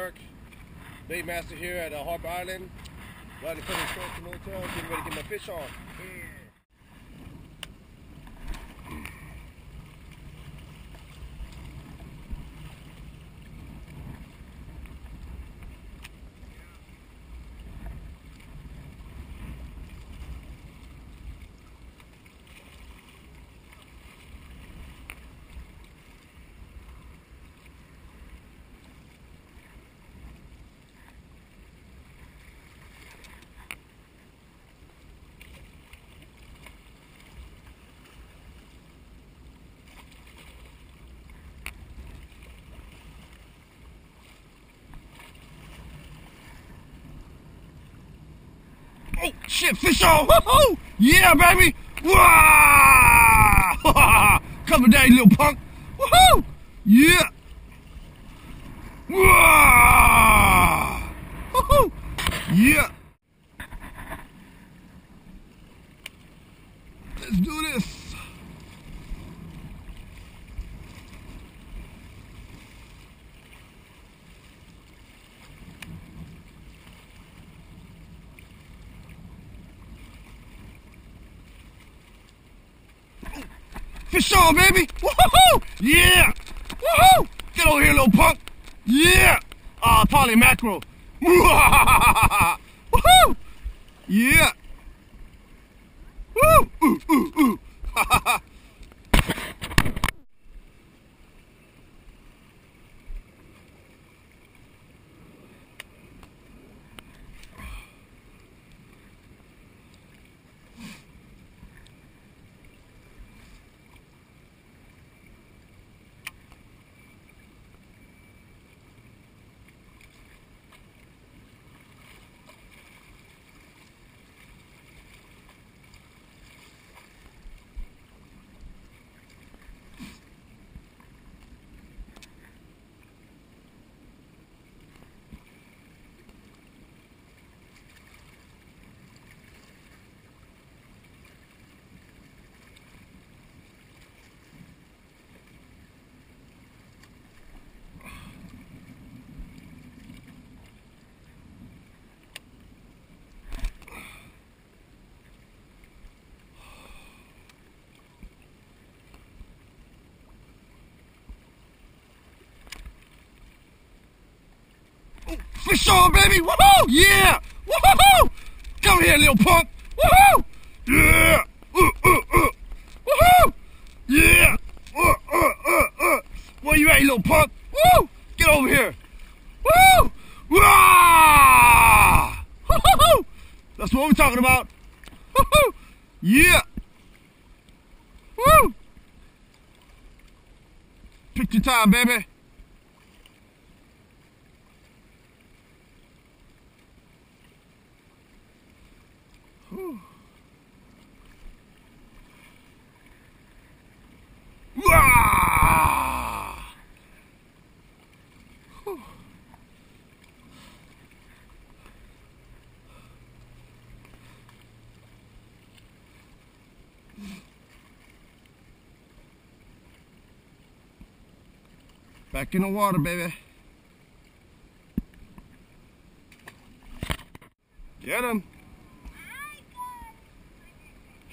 Mark, bait master here at Harper Island. Riding for the short to motel, getting ready to get my fish on. Oh, shit, fish on! Woohoo! Yeah, baby! Wah! Coming down, you little punk! Woohoo! Yeah! Wah! Woohoo! Yeah! Let's do this! Fish on, baby! Woohoo! Yeah! Woohoo! Get over here, little punk! Yeah! Probably mackerel. Woohoo! Yeah! Woo! Ooh, ooh, ooh! Fish on, baby! Woohoo! Yeah! Woohoo! Come here, little punk! Woohoo! Yeah! Woohoo! Yeah! Where you at, you little punk? Woo! Get over here! Woo! Wah! Woohoo! That's what we're talking about! Woohoo! Yeah! Woo! Pick your time, baby! Whew. Whew. Back in the water, baby. Get him.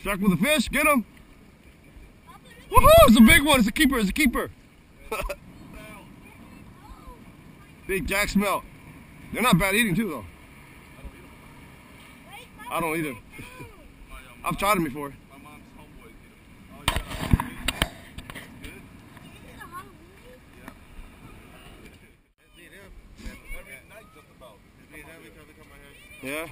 Struck with a fish, get him! Woohoo! It's a big one, it's a keeper, it's a keeper! Big jack smelt. They're not bad eating too though. I don't either. I've tried them before. My mom's homeboys eat them. Good? Yeah. Every night just about. Yeah?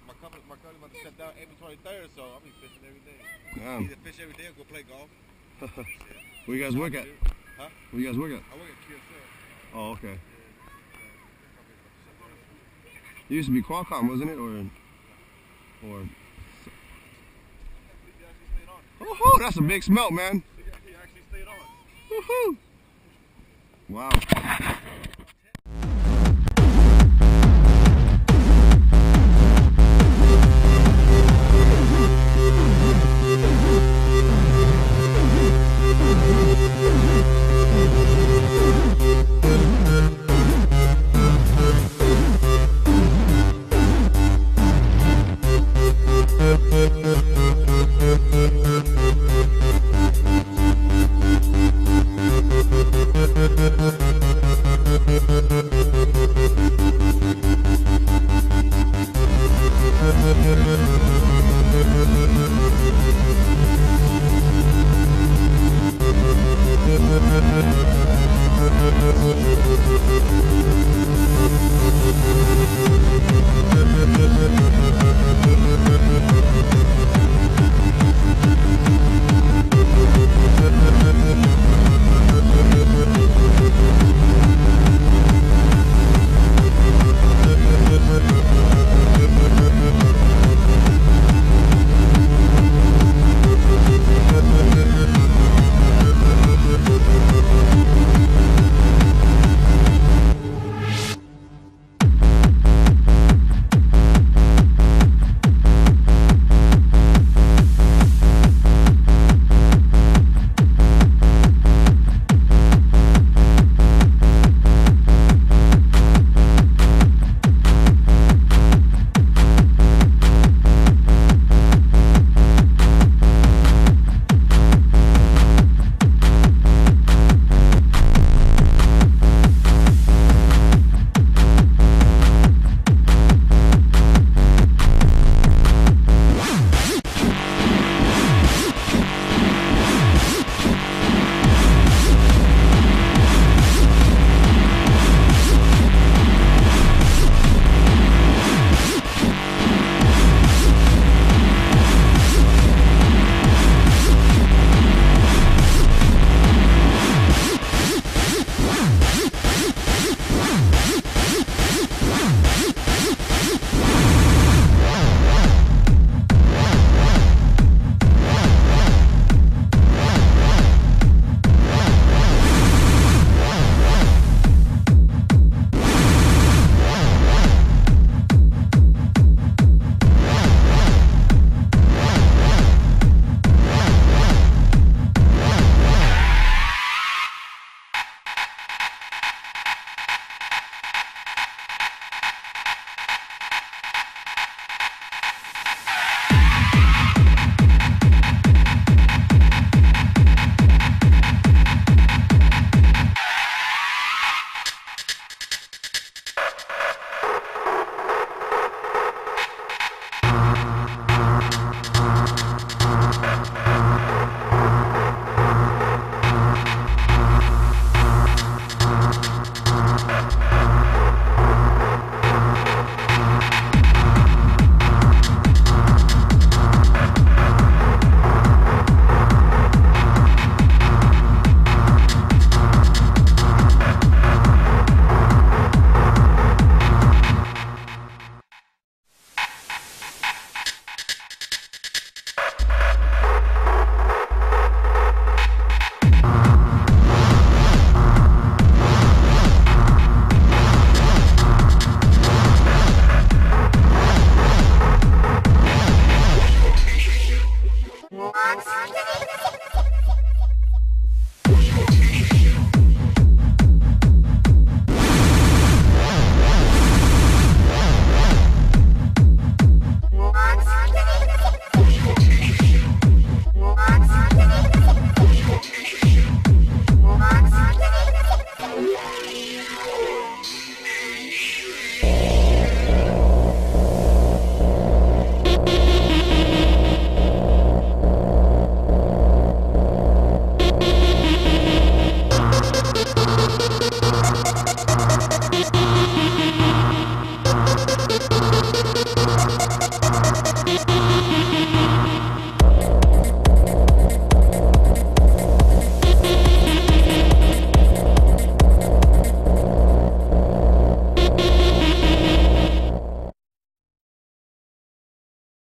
My company about to shut down April 23rd, so I'll be fishing every day. Yeah. Either fish every day or go play golf. Where you guys work at? Huh? Where you guys work at? I work at Kisda. Oh, okay. It used to be Qualcomm, wasn't it? Or oh, that's a big smelt, man. He actually stayed on. Woohoo! Wow.